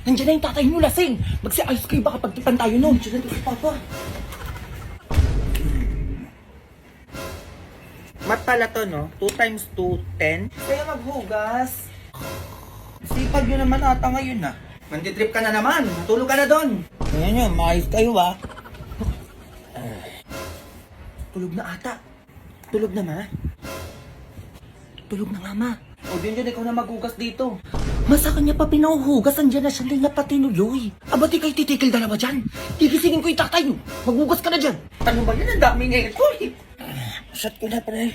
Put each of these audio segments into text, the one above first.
Nandiyan na yung tatay mo, lasing. Magsi-ayos kayo, baka pagtipan tayo nun. Nandiyan na to si Papa. Mat pala to, no? 2 times 2, 10. Kaya maghugas. Sipag nyo naman ata ngayon, na. Manditrip ka na naman. Matulog ka na doon. Ayan yun, maayos kayo, ha? Tulog na ata. Tulog na, ma. Tulog na nga, ma. O din dyan, ikaw na maghugas dito. Masa kanya pa pinahuhugas, andyan na siya rin na pati nuloy. Aba, di kayo titikil dalawa dyan. Tigisingin ko yung tatay mo. Maghugas ka na dyan. Ano ba yan? Ang daming ngayon ko, eh. Shot ko na, pre.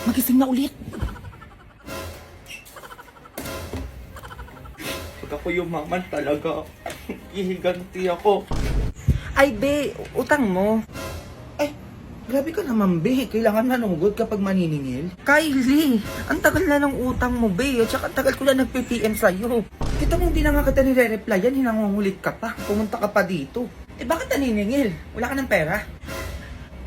Magising na ulit. Pag ako yumaman talaga, ihiganti ako. Ay, be, utang mo. Ay, grabe ka naman, be. Kailangan manungod kapag maniningil. Kylie, ang tagal na ng utang mo, be. At saka ang tagal ko na nagp-PM sa'yo. Kita mo, hindi na nga kita nire-replyan, hinangungulit ka pa. Pumunta ka pa dito. Eh, bakit naniningil? Wala ka ng pera?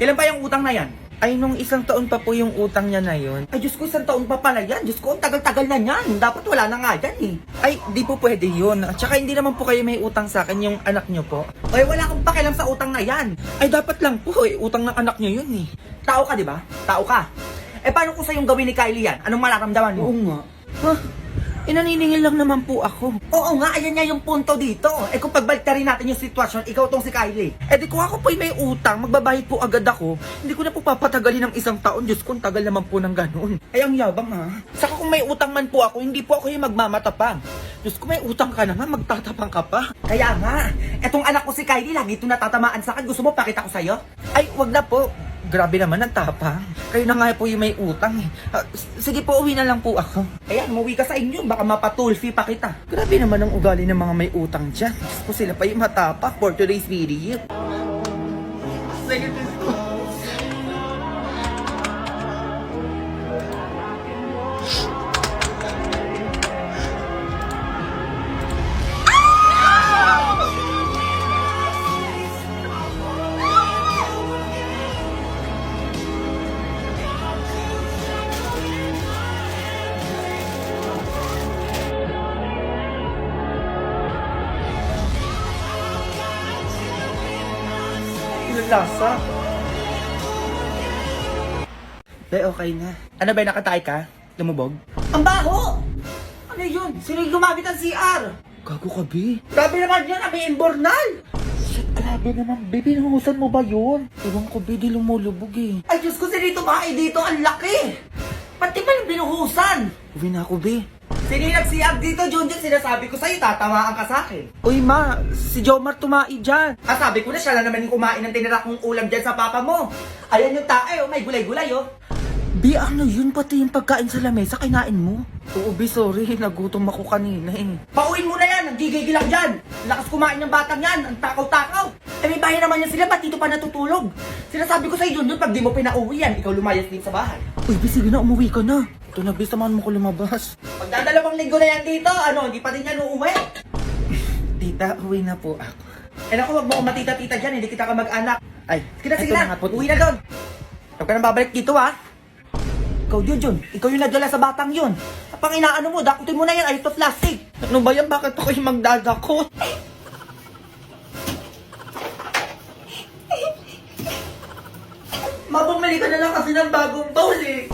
Kailan pa yung utang na yan? Ay, nung isang taon pa po yung utang niya na yun. Ay, Diyos ko, isang taon pa pala yan. Diyos ko, ang tagal-tagal na yan. Dapat wala na nga yan, eh. Ay, di po pwede yun. At saka hindi naman po kayo may utang sa akin, yung anak niyo po. Ay, wala akong pakialam sa utang na yan. Ay, dapat lang po eh. Utang ng anak niyo yun eh. Tao ka, di ba? Tao ka. Eh, paano kung sa'yong gawin ni Kylie yan? Anong mararamdaman mo? Oo nga. Ha? Inaniningil lang naman po ako. Oo nga, ayan nga yung punto dito. Eh, kung pagbalik na rin natin yung sitwasyon, ikaw tong si Kylie. Eh di ko ako po may utang, magbabayad po agad ako. Hindi ko na po papatagalin ng isang taon. Diyos ko, ang tagal naman po ng ganun. Ay, ang yabang, ha? Saka kung may utang man po ako, hindi po ako yung magmamatapang. Diyos ko, may utang ka na nga, magtatapang ka pa. Kaya nga, etong anak ko si Kylie, lagi ito natatamaan sa akin. Gusto mo pakita ko sa'yo? Ay, wag na po. Grabe naman ang tapang. Kayo na nga po yung may utang eh. Sige po, uwi na lang po ako. Ayan, umuwi ka sa inyo. Baka mapatulfi pa kita. Grabe naman ang ugali ng mga may utang dyan. Diyos ko, sila pa yung matapak for today's video. Ilang lasa? Be, okay na. Ano ba, nakatay ka? Lumubog? Ang baho! Ano yun? Sino yung gumamit ng CR? Gago ka, Be. Grabe naman yun, abi imbornal! Shit, grabe naman, Be. Binuhusan mo ba yun? Ewan ko, Be, di lumulubog eh. Ay, Diyos ko, sinito ba? Ay, dito, ang laki! Pati pa yung binuhusan! Uwi na ako, Be. Sino yung nag-CR dito, Junjun? Sinasabi ko sa'yo, tatamaan ka sa akin. Uy, ma, si Jomar tumai dyan. Ah, sabi ko na siya na naman yung kumain ng tinira kong ulam dyan sa papa mo. Ayan yung tae, oh, may gulay-gulay, oh. Be, ano yun? Pati yung pagkain sa lamesa, kinain mo? Oo, Be, sorry. Nagutom ako kanina eh. Pauwiin mo na yan, nagigigil lang dyan. Lakas kumain ng batang yan, ang takaw-takaw. Eh, may bahay naman yan sila, ba't dito pa natutulog? Sinasabi ko sa'yo, Junjun, pag di mo pinauwi yan, ikaw lumayas din sa bahay. Uy, Be, sige na, umuwi ka na. Ito na, Be, samahan mo ko lumabas. Pagdadalawang linggo na yan dito, ano, hindi pa din yan uuwi. Tita, uwi na po ako. Eh naku, wag mo akong matita-tita dyan, hindi kita ka mag-anak. Ay, Sige eto na, nga po, uwi na doon. Huwag ka nang babalik dito, ha? Ikaw, Junjun, ikaw yung nagdala sa batang yun. Pang inaano mo, dakutin mo na yan, ay ito plastic. Ano ba yan? Bakit ako yung magdadakot? Mabumili ka na lang kasi ng bagong bowl, eh.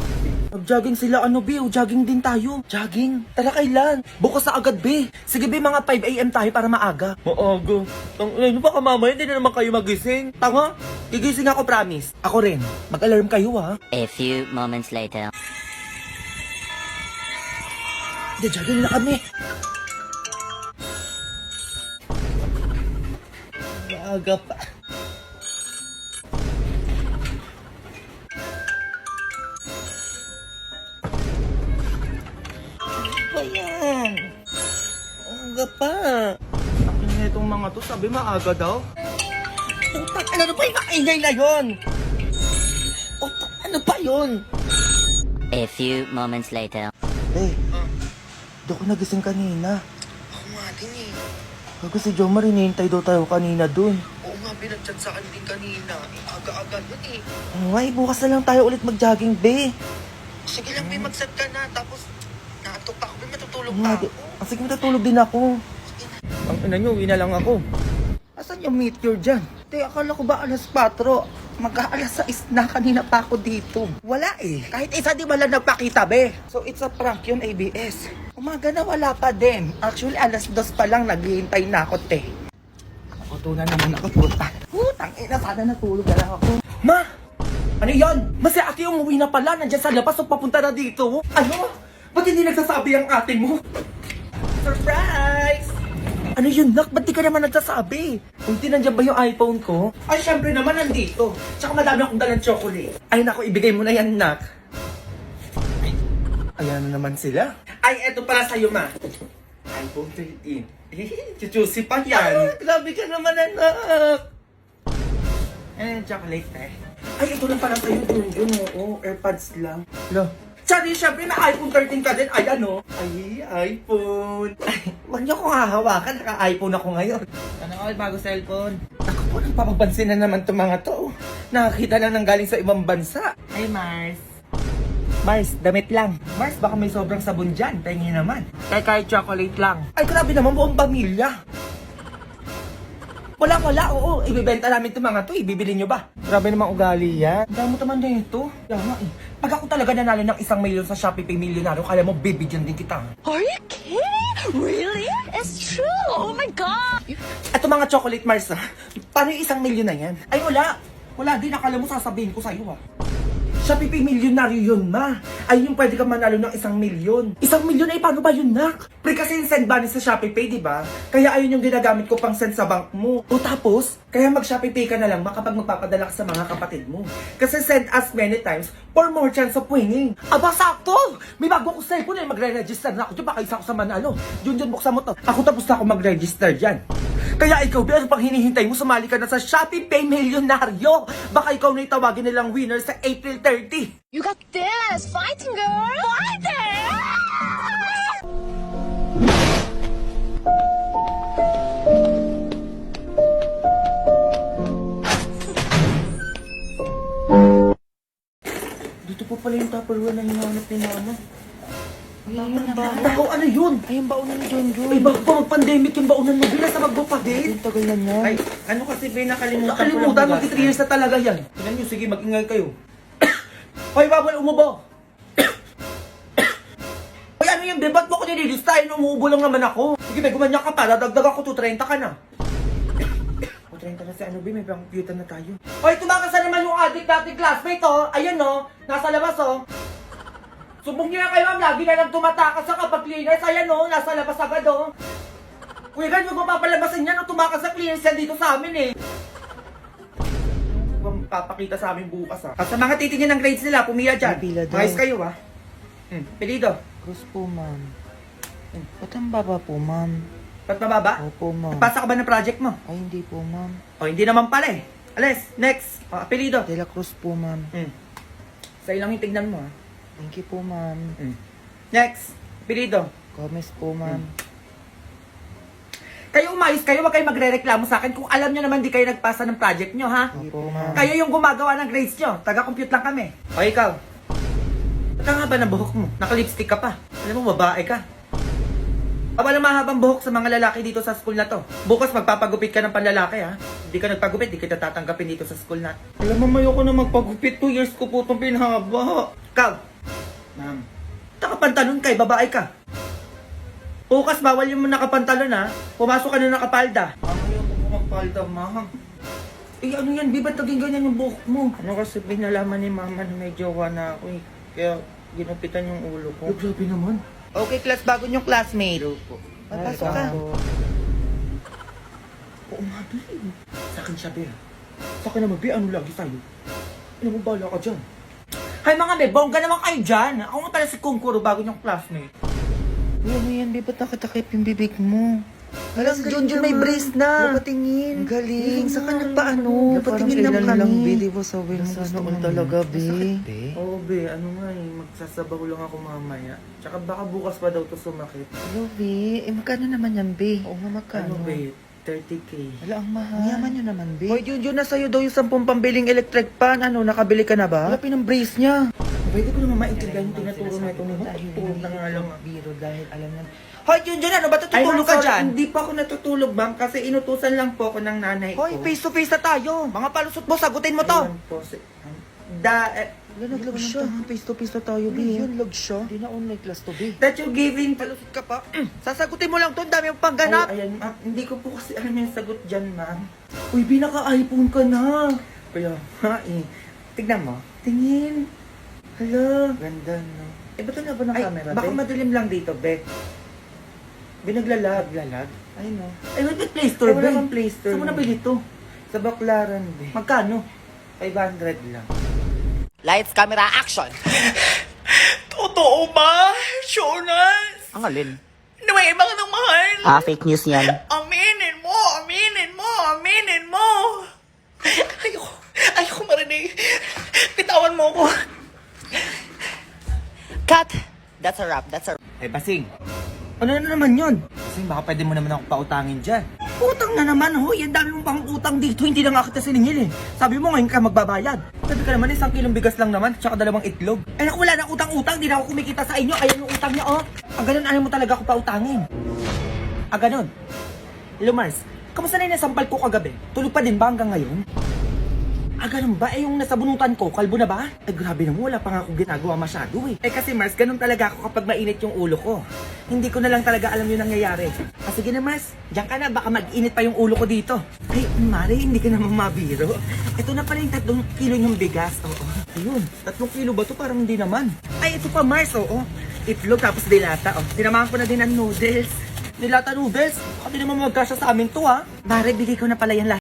Mag-jogging sila, ano, Be? O, jogging din tayo. Jogging? Tala, kailan? Bukas sa agad, Be. Sige, Be, mga 5 AM tayo para maaga. Maaga. Ano baka mamaya, hindi na naman kayo magising. Tanga? Gigising ako, promise. Ako rin. Mag-alarm kayo, ha? A few moments later. Hindi, jogging na kami. Maaga pa. Ano ba yan? Maaga pa. Akin na itong mga to, sabi maaga daw. Utang, ano ba yung maingay na yun? Utang, ano ba yun? A few moments later. Eh, doon ko nagising kanina. Ako nga din, eh. Bago si Jomar, hinihintay daw tayo kanina dun. Oo nga, binagchat sa akin din kanina. Aga-aga yun, eh. Ay, bukas na lang tayo ulit mag-jogging, Be. Sige lang, may mag-set ka na. Tapos, naatok pa ako, may matutulog Nga, pa ako. Sige, matutulog din ako. Ina nyo, uwi na lang ako. Asan yung meteor dyan? Te, akala ko ba alas 4? Mag-aalas 6 na, kanina pa ako dito. Wala eh. Kahit isa di ba lang nagpakita, be? So it's a prank yun, ABS. Umaga na wala pa din. Actually, alas 2 pa lang naghihintay na ako, te. Ako na naman ako, puta. Putang ina, sana natulog na lang ako. Ma! Ano yon? Mas si ate umuwi na pala, nandyan sa labas o papunta na dito. Ano? Ba't hindi nagsasabi ang ate mo? Surprise! Ano yun, Nak? Ba't di ka naman nagsasabi? Kung nandiyan ba yung iPhone ko? Ay, syempre naman nandito. Tsaka madami akong dalang chocolate. Ay, naku, ibigay mo na yan, Nak. Ay, ayan na naman sila. Ay, eto para sa'yo, Ma. iPhone 13. Chuchusi pa yan. Grabe ka naman, anak. Chocolate, eh. Ay, ito lang pala sa'yo. Yun, oo. AirPods lang. Lo. Sorry, syempre na iPhone 13 ka din. Ay, ano? Ay, iPhone. Ay, huwag niyo akong hahawakan. Naka-iPhone ako ngayon. Ano ako, bago cellphone? Ako po, nagpapapansin na naman itong mga to. Nakakita na nang galing sa ibang bansa. Ay, Mars. Mars, damit lang. Mars, baka may sobrang sabon dyan. Tingin naman. Kahit chocolate lang. Ay, grabe naman, buong pamilya. Wala, oo. Ibibenta namin itong mga to. Ibibili nyo ba? Grabe namang ugali yan. Dami mo naman na ito. Dama eh. Pag ako talaga nanalo ng 1 milyon sa Shopee Pay Milyonaryo, kaya mo bibigyan din kita. Are you kidding? Really? It's true. Oh my God. Ito mga chocolate Mars ha. Paano yung 1 milyon na yan? Ay wala. Wala din. Akala mo sasabihin ko sa'yo ha. Shopee Pay Milyonaryo yun, Ma. Ay yung pwede ka manalo ng 1 milyon. 1 milyon ay paano ba yun, Nak? Pre kasi yung send money sa Shopee Pay, di ba? Kaya ayun yung ginagamit ko pang send sa bank mo. O tapos, kaya mag Shopee Pay ka na lang kapag magpapadala ka sa mga kapatid mo. Kasi send as many times for more chance of winning. Aba, sakto! May bago ko cellphone eh. Magre-register na ako dyan. Baka isa ko sa manalo. Yun, buksan mo to. Ako tapos na ako mag-register dyan. Kaya ikaw, ano pang hinihintay mo? Sumali ka na sa Shopee Pay Milyonaryo. Baka ikaw na itawagin nilang winner sa April 30. You got this. Fighting, girl. Fighting. Dito po pala yung Tupperware na hinahanap ni Mama. Ako, ano yun? Ay, yung baunan ni John John. Ay, bago pa mag-pandemic yung baunan mo. Bilas na magbo pa din. Ang tagal na niya. Ay, ano kasi ba nakalimutan ko lang. Nakalimutan, 3 years na talaga yan. Tingnan nyo, sige, mag-ingay kayo. Hoy, bawal umubo. Hoy, ano yun, ba't mo ko nililistahin? Umuubo lang naman ako. Sige, may gumanyan ka pa. Dadagdag ako, 230 ka na. 230 na si ano, may computer na tayo. Hoy, tumakas na naman yung adik dating classmate, oh. Ayun, oh. Nasa labas, oh. Subong niyo na kayo, ma'am. Lagi na lang tumatakas sa kapag cleaners. Ayan, oh. Nasa labas agad, oh. Kuya, ganyan mo papalabasin yan, oh. Tumakas sa cleaners yan dito sa amin, eh. Papakita sa amin bukas, ha. Sa mga titingin ng grades nila, pumila dyan. Pila daw. Ayos kayo, ha. Pilido. Cruz po, ma'am. Ba't ang baba po, ma'am? Ba't mababa? Opo, ma'am. Pasa ka ba ng project mo? Ay, hindi po, ma'am. O, hindi naman pala, eh. Alis, next. O, apelido. De La Cruz po, ma'am. Sa'yo lang yung tignan mo, ha. Thank you po, ma'am. Next. Apelido. Gomez po, ma'am. Kayo umayos kayo, wag kayo magre-reklamo sa akin kung alam nyo naman di kayo nagpasa ng project nyo, ha? Opo, ma'am. Kayo yung gumagawa ng grades nyo. Taga-compute lang kami. O, ikaw. Ba't ang haba ng buhok mo? Naka-lipstick ka pa. Alam mo, babae ka. Walang mahabang buhok sa mga lalaki dito sa school na to. Bukas magpapagupit ka ng panlalaki, ha? Hindi ka nagpagupit, di kita tatanggapin dito sa school na. Alam mo, ayoko na magpagupit. 2 years ko po itong pinahaba. Ikaw. Ma'am. Nakapantalon kay babae ka. Bukas bawal yung nakapantalon, ha? Pumasok ka na nakapalda. Ayoko po magpalda, ma'am. Eh, ano yan? Ba't naging ganyan yung buhok mo? Ano kasi pinalaman ni mama na may jowa na ako, eh. Kaya ginupitan yung ulo ko. Grabe naman. Okay, class, bago yung classmate. Papasok ka. Oo nga, Bi. Sa akin siya, Bi. Sa akin naman, Bi, ano lagi sa'yo? Ano mo, bala ka dyan? Hay mga Bi, bongga naman kayo dyan. Ako nga pala si Kungkuro bago yung classmate. Uy, ano yan, Bi? Ba't nakatakip yung bibig mo? Alam, si Junjun may brace na. Napatingin. Galing. Sa kanya pa ano? Napatingin lang lang, kami. Bi. Di ba sabi mo gusto mo talaga, Bi? Oo, Bi. Ano nga eh. Magsasabaw lang ako mamaya. Tsaka baka bukas pa daw to sumakit. Hello, Bi. Eh, magkano naman yan, Bi? Oo nga, magkano? Ano, Bi? 30K. Wala, ang mahal. Yaman nyo naman, Bi. Hoy, Junjun, na sa'yo daw yung 10 pambiling electric pan. Ano, nakabili ka na ba? Wala, pinang brace niya. Pwede ko naman maintindihan yung tinuturo na ito. Tutulog na nga lang. Biro dahil alam na. Hoy, yun dyan, ano ba? Tutulog ka dyan? Hindi pa ako natutulog, ma'am, kasi inutusan lang po ako ng nanay ko. Hoy, face to face na tayo. Mga palusot mo, sagutin mo to. Ayun po, naglag siya. Face to face na tayo, B. Yun, lag siya. Hindi na online class to, B. That you giving, palusot ka pa. Sasagutin mo lang to, ang dami yung pangganap. Ay, ayan, ma'am. Hindi ko po kasi alam yung sagot dyan, ma'am. Uy, B, naka-iPhone ka na. Kaya, ha, eh. Tignan mo. Tingin. Hala. Ganda, no? Eh, ba't na ba ng Ay, camera, baka be? madilim lang dito, be. Binaglalag. Lalag. Ay, no. Eh, ba't Play Store, Wala be? kang Play Store. Saan mo nabili to? Sa Baklaran, be. Magkano? 500 lang. Lights, camera, action! Totoo ba, Jonas? Ang alin? Nuweba ka ng mahal. Fake news yan. Aminin mo, aminin mo, aminin mo. Ayoko marinig. Bitawan mo ko. Cut! That's a wrap, that's a wrap. Eh, Basing. Ano na naman yun? Basing, baka pwede mo naman ako pautangin dyan. Utang na naman, hoy. Ang dami mong pang utang dito. Hindi na nga kita siningil, eh. Sabi mo ngayon ka magbabayad. Sabi ka naman, 1 kilong bigas lang naman, tsaka 2 itlog. Eh, naku, wala na utang-utang. Di na ako kumikita sa inyo. Ayan yung utang niya, oh. Ganun, ayaw mo talaga ako pautangin. Ganun. Hello, Mars. Kamusta na yung nasampal ko kagabi? Tulog pa din ba hanggang ngayon? Ganun ba? Eh, yung nasa bunutan ko, kalbo na ba? Eh, grabe naman. Wala pa nga akong ginagawa masyado, eh. Eh kasi Mars, ganun talaga ako kapag mainit yung ulo ko. Hindi ko na lang talaga alam yung nangyayari. Sige na, Mars. Diyan ka na. Baka mag-init pa yung ulo ko dito. Ay, Mari, hindi ka naman mabiro. Ito na pala yung 3 kilo yung bigas. Oo. Ayun. 3 kilo ba to? Parang hindi naman. Ay, ito pa, Mars, oo. Itlog tapos dilata, oh. Sinamahan ko na din ng noodles. Nilata noodles. Baka di naman magkasya sa amin to, ha? Mare, bigay ko na pala yan lahat.